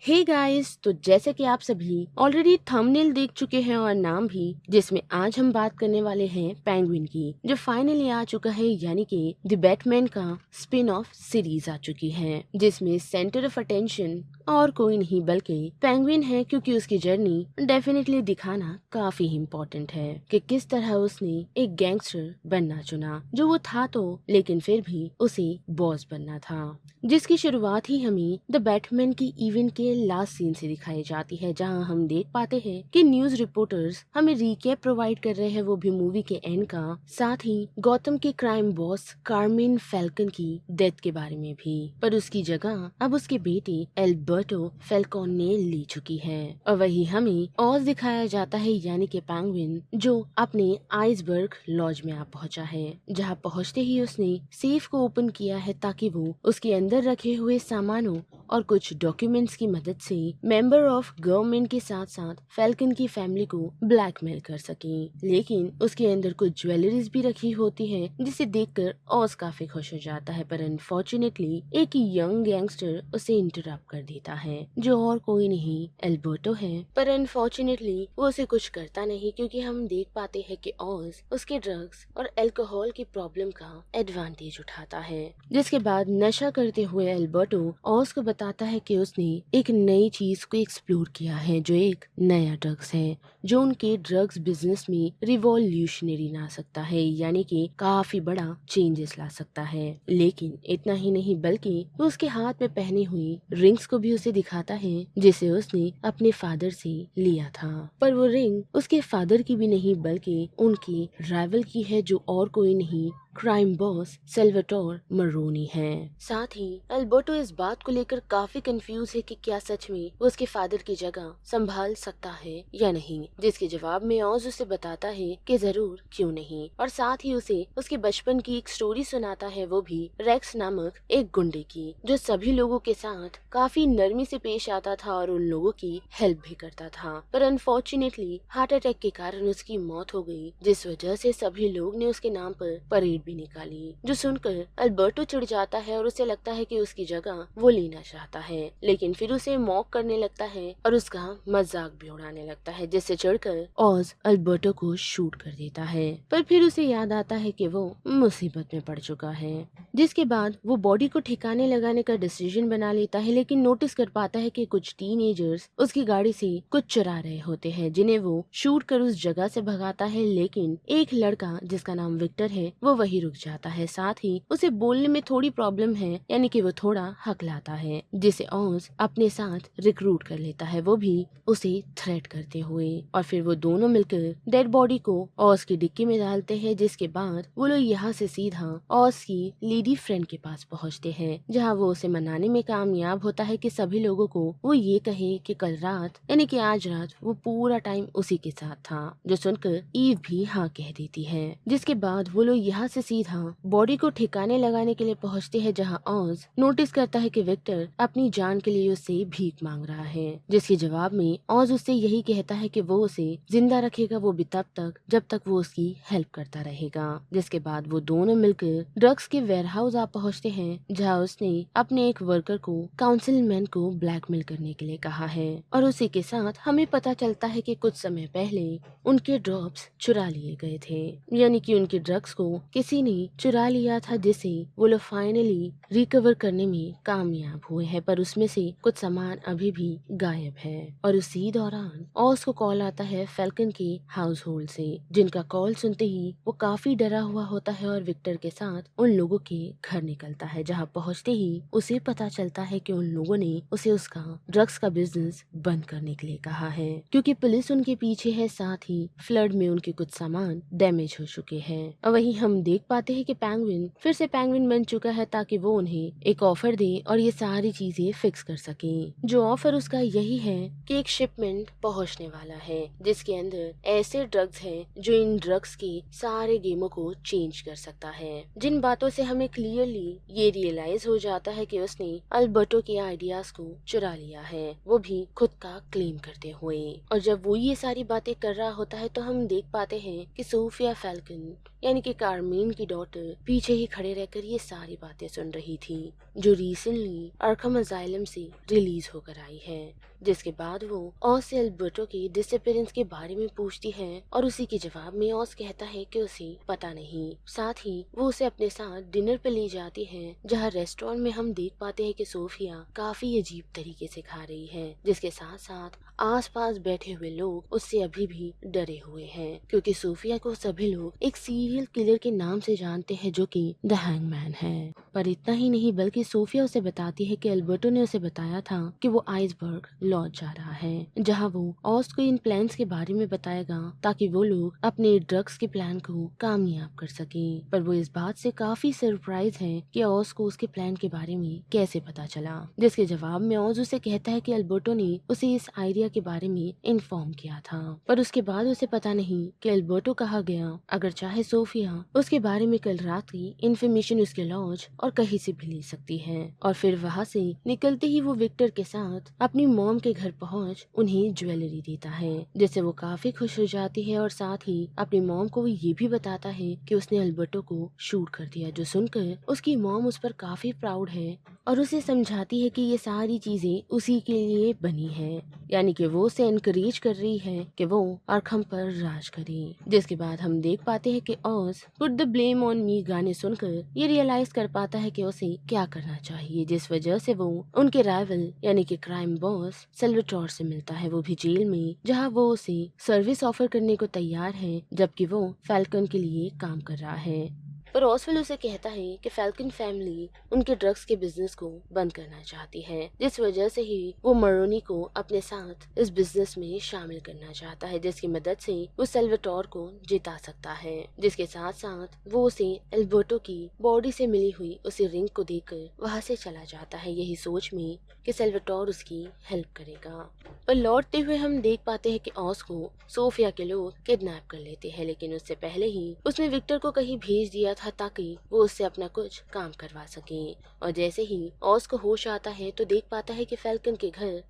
Hey guys, तो जैसे कि आप सभी ऑलरेडी थंबनेल देख चुके हैं और नाम भी, जिसमें आज हम बात करने वाले हैं पेंगुइन की, जो फाइनली आ चुका है, यानी कि द बैटमैन का स्पिन ऑफ सीरीज आ चुकी है, जिसमें सेंटर ऑफ अटेंशन और कोई नहीं बल्कि पेंगुइन है, क्योंकि उसकी जर्नी डेफिनेटली दिखाना काफी इम्पोर्टेंट है कि किस तरह उसने एक गैंगस्टर बनना चुना, जो वो था तो, लेकिन फिर भी उसे बॉस बनना था, जिसकी शुरुआत ही हमें द बैटमैन की इवेंट के लास्ट सीन से दिखाई जाती है, जहां हम देख पाते हैं कि न्यूज रिपोर्टर्स हमें रिकैप प्रोवाइड कर रहे हैं, वो भी मूवी के एंड का, साथ ही गौतम के क्राइम बॉस कार्मिन फैल्कन की डेथ के बारे में भी। पर उसकी जगह अब उसके बेटे एल्बर्टो फैल्कॉन ने ली चुकी है, और वही हमें ऑज दिखाया जाता है, यानी कि पेंगुइन, जो अपने आइसबर्ग लॉज में आ पहुंचा है, जहां पहुंचते ही उसने सेफ को ओपन किया है ताकि वो उसके अंदर रखे हुए सामानों और कुछ डॉक्यूमेंट्स की मदद से मेंबर ऑफ गवर्नमेंट के साथ साथ फैल्कन की फैमिली को ब्लैकमेल कर सके। लेकिन उसके अंदर कुछ ज्वेलरीज भी रखी होती है, जिसे देखकर ऑज काफी खुश हो जाता है, पर अनफॉर्चुनेटली एक यंग गैंगस्टर उसे इंटरप्ट कर देता है, जो और कोई नहीं एल्बर्टो है। पर अनफॉर्चुनेटली वो उसे कुछ करता नहीं, क्योंकि हम देख पाते हैं कि ऑज उसके ड्रग्स और अल्कोहल की प्रॉब्लम का एडवांटेज उठाता है, जिसके बाद नशा करते हुए एल्बर्टो ऑज को बताता है कि उसने एक नई चीज को एक्सप्लोर किया है, जो एक नया ड्रग्स है, जो उनके ड्रग्स बिजनेस में रिवॉल्यूशनरी ला सकता है, यानी कि काफी बड़ा चेंजेस ला सकता है। लेकिन इतना ही नहीं, बल्कि वो उसके हाथ में पहनी हुई रिंग्स को भी उसे दिखाता है, जिसे उसने अपने फादर से लिया था। पर वो रिंग उसके फादर की भी नहीं, बल्कि उनकी राइवल की है, जो और कोई नहीं क्राइम बॉस सेल्वाटोर मरोनी है। साथ ही अल्बर्टो इस बात को लेकर काफी कंफ्यूज है कि क्या सच में वो उसके फादर की जगह संभाल सकता है या नहीं, जिसके जवाब में ऑज उसे बताता है कि जरूर क्यों नहीं, और साथ ही उसे उसके बचपन की एक स्टोरी सुनाता है, वो भी रेक्स नामक एक गुंडे की, जो सभी लोगों के साथ काफी नरमी से पेश आता था और उन लोगों की हेल्प भी करता था। पर अनफॉर्चुनेटली हार्ट अटैक के कारण उसकी मौत हो गई, जिस वजह से सभी लोग ने उसके नाम पर परेड भी निकाली, जो सुनकर अल्बर्टो चिढ़ जाता है और उसे लगता है कि उसकी जगह वो लेना चाहता है। लेकिन फिर उसे मॉक करने लगता है और उसका मजाक भी उड़ाने लगता है, जिससे चिढ़कर ऑज अल्बर्टो को शूट कर देता है। पर फिर उसे याद आता है कि वो मुसीबत में पड़ चुका है, जिसके बाद वो बॉडी को ठिकाने लगाने का डिसीजन बना लेता है, लेकिन नोटिस कर पाता है कि कुछ टीनेजर्स उसकी गाड़ी से कुछ चुरा रहे होते हैं, जिन्हें वो शूट कर उस जगह से भगाता है। लेकिन एक लड़का जिसका नाम विक्टर है, वो वही रुक जाता है, साथ ही उसे बोलने में थोड़ी प्रॉब्लम है, यानी कि वो थोड़ा हकलाता है, जिसे ऑज अपने साथ रिक्रूट कर लेता है, वो भी उसे थ्रेट करते हुए। और फिर वो दोनों मिलकर डेड बॉडी को ऑज की डिक्की में डालते हैं, जिसके बाद वो लोग यहाँ से सीधा ऑज की लेडी फ्रेंड के पास पहुँचते हैं, जहाँ वो उसे मनाने में कामयाब होता है कि सभी लोगों को वो ये कहे कि कल रात, यानी कि आज रात, वो पूरा टाइम उसी के साथ था, जो सुनकर ईव भी हाँ कह देती है। जिसके बाद वो लोग यहाँ से सीधा बॉडी को ठिकाने लगाने के लिए पहुँचते हैं, जहाँ ऑज नोटिस करता है कि विक्टर अपनी जान के लिए उससे भीख मांग रहा है, जिसके जवाब में ऑज उससे यही कहता है कि वो उसे जिंदा रखेगा, वो भी तब तक जब तक वो उसकी हेल्प करता रहेगा। जिसके बाद वो दोनों मिलकर ड्रग्स के वेयरहाउस आ पहुँचते हैं, जहाँ उसने अपने एक वर्कर को काउंसिलमैन को ब्लैकमेल करने के लिए कहा है, और उसी के साथ हमें पता चलता है कि कुछ समय पहले उनके ड्रॉप्स चुरा लिए गए थे, यानी कि उनके ड्रग्स को किसी ने चुरा लिया था, जिसे वो लोग फाइनली रिकवर करने में कामयाब हुए हैं, पर उसमें से कुछ सामान अभी भी गायब है। और उसी दौरान ऑज को कॉल आता है फैल्कन के हाउस होल्ड से, जिनका कॉल सुनते ही वो काफी डरा हुआ होता है और विक्टर के साथ उन लोगों के घर निकलता है, जहाँ पहुँचते ही उसे पता चलता है कि उन लोगों ने उसे उसका ड्रग्स का बिजनेस बंद करने के लिए कहा है, क्योंकि पुलिस उनके पीछे है, साथ ही फ्लड में उनके कुछ सामान डैमेज हो चुके हैं। और वहीं हम देख पाते हैं कि पेंगुइन फिर से पेंगुइन बन चुका है, ताकि वो उन्हें एक ऑफर दे और ये सारी चीजें फिक्स कर सके। जो ऑफर उसका यही है कि एक शिपमेंट पहुंचने वाला है, जिसके अंदर ऐसे ड्रग्स हैं जो इन ड्रग्स की सारे गेमों को चेंज कर सकता है। जिन बातों से हमें क्लियरली ये रियलाइज हो जाता है कि उसने अल्बर्टो के आइडियाज को चुरा लिया है, वो भी खुद का क्लेम करते हुए। और जब वो ये सारी बातें कर रहा होता है, तो हम देख पाते हैं कि सोफिया फैल्कन, यानी कि कार्मीन की डॉटर पीछे ही खड़े रहकर ये सारी बातें सुन रही थी, जो रिसेंटली आर्खम असाइलम से रिलीज होकर आई है। जिसके बाद वो ऑज से अल्बर्टो के डिसअपीयरेंस के बारे में पूछती है और उसी के जवाब में ऑज कहता है कि उसे पता नहीं। साथ ही वो उसे अपने साथ डिनर पे ले जाती है, जहाँ रेस्टोरेंट में हम देख पाते हैं कि सोफिया काफी अजीब तरीके से खा रही है, जिसके साथ साथ आसपास बैठे हुए लोग उससे अभी भी डरे हुए हैं, क्योंकि सोफिया को सभी लोग एक सीरियल किलर के नाम से जानते हैं, जो कि द हैंगमैन है। पर इतना ही नहीं, बल्कि सोफिया उसे बताती है कि अल्बर्टो ने उसे बताया था कि वो आइसबर्ग लॉज जा रहा है, जहाँ वो ऑज को इन प्लान्स के बारे में बताएगा ताकि वो लोग अपने ड्रग्स के प्लान को कामयाब कर सके। पर वो इस बात से काफी सरप्राइज है कि ऑज को उसके प्लान के बारे में कैसे पता चला, जिसके जवाब में ऑज उसे कहता है कि अल्बर्टो ने उसे इस आइडिया के बारे में इन्फॉर्म किया था। पर उसके बाद उसे पता नहीं कि अल्बर्टो कहाँ गया। अगर चाहे सोफिया उसके बारे में कल रात की इन्फॉर्मेशन उसके लॉज और कहीं से भी ले सकती है। और फिर वहाँ से निकलते ही वो विक्टर के साथ अपनी मॉम के घर पहुँच उन्हें ज्वेलरी देता है, जिससे वो काफी खुश हो जाती है और साथ ही अपनी मॉम को वो ये भी बताता है कि उसने अल्बर्टो को शूट कर दिया, जो सुनकर उसकी मॉम उस पर काफी प्राउड है और उसे समझाती है कि ये सारी चीजें उसी के लिए बनी है, यानी कि वो उसे एनकरेज कर रही है कि वो आर्खम पर राज करे। जिसके बाद हम देख पाते हैं कि ऑज put the blame on me गाने सुनकर ये रियलाइज कर पाता है कि उसे क्या करना चाहिए, जिस वजह से वो उनके राइवल यानी कि क्राइम बॉस सेल्वाटोर से मिलता है, वो भी जेल में, जहाँ वो उसे सर्विस ऑफर करने को तैयार है, जबकि वो फैल्कन के लिए काम कर रहा है। पर ऑसवेल उसे कहता है कि फैल्कन फैमिली उनके ड्रग्स के बिजनेस को बंद करना चाहती है, जिस वजह से ही वो मरोनी को अपने साथ इस बिजनेस में शामिल करना चाहता है, जिसकी मदद से वो सेल्वाटोर को जिता सकता है। जिसके साथ साथ वो उसे एल्बर्टो की बॉडी से मिली हुई उसी रिंग को देकर वहाँ से चला जाता है, यही सोच में कि सेल्वाटोर उसकी हेल्प करेगा। पर लौटते हुए हम देख पाते हैं कि ऑस को सोफिया के लोग किडनैप कर लेते हैं, लेकिन उससे पहले ही उसने विक्टर को कहीं भेज दिया था ताकि वो उससे अपना कुछ काम करवा सके। और जैसे ही ऑस को होश आता है तो देख पाता है कि फैल्कन के घर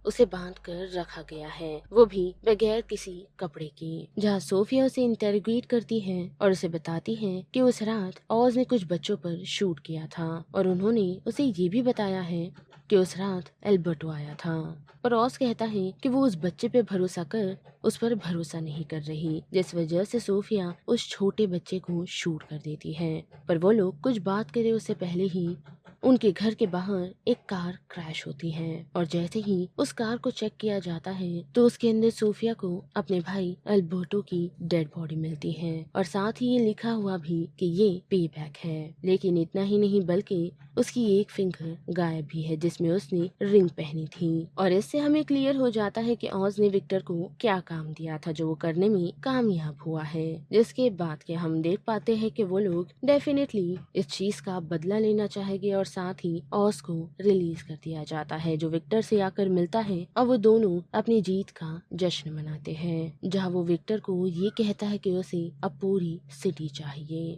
उसे बांध कर रखा गया है, वो भी बगैर किसी कपड़े के, जहाँ सोफिया उसे इंटेरोगेट करती है और उसे बताती है कि उस रात ऑज ने कुछ बच्चों पर शूट किया था और उन्होंने उसे ये भी बताया है कि उस रात एल्बर्टो आया था। पर ऑज कहता है कि वो उस बच्चे पे भरोसा कर उस पर भरोसा नहीं कर रही, जिस वजह से सोफिया उस छोटे बच्चे को शूट कर देती है। पर वो लोग कुछ बात करे उससे पहले ही उनके घर के बाहर एक कार क्रैश होती है और जैसे ही उस कार को चेक किया जाता है तो उसके अंदर सोफिया को अपने भाई अल्बर्टो की डेड बॉडी मिलती है और साथ ही ये लिखा हुआ भी कि ये पे बैक है। लेकिन इतना ही नहीं, बल्कि उसकी एक फिंगर गायब भी है जिसमें उसने रिंग पहनी थी। और इससे हमें क्लियर हो जाता है कि ऑज ने विक्टर को क्या काम दिया था जो वो करने में कामयाब हुआ है। जिसके बाद के हम देख पाते हैं कि वो लोग डेफिनेटली इस चीज का बदला लेना चाहेंगे और साथ ही ऑज को रिलीज कर दिया जाता है, जो विक्टर से आकर मिलता है और वो दोनों अपनी जीत का जश्न मनाते हैं, जहाँ वो विक्टर को ये कहता है कि उसे अब पूरी सिटी चाहिए।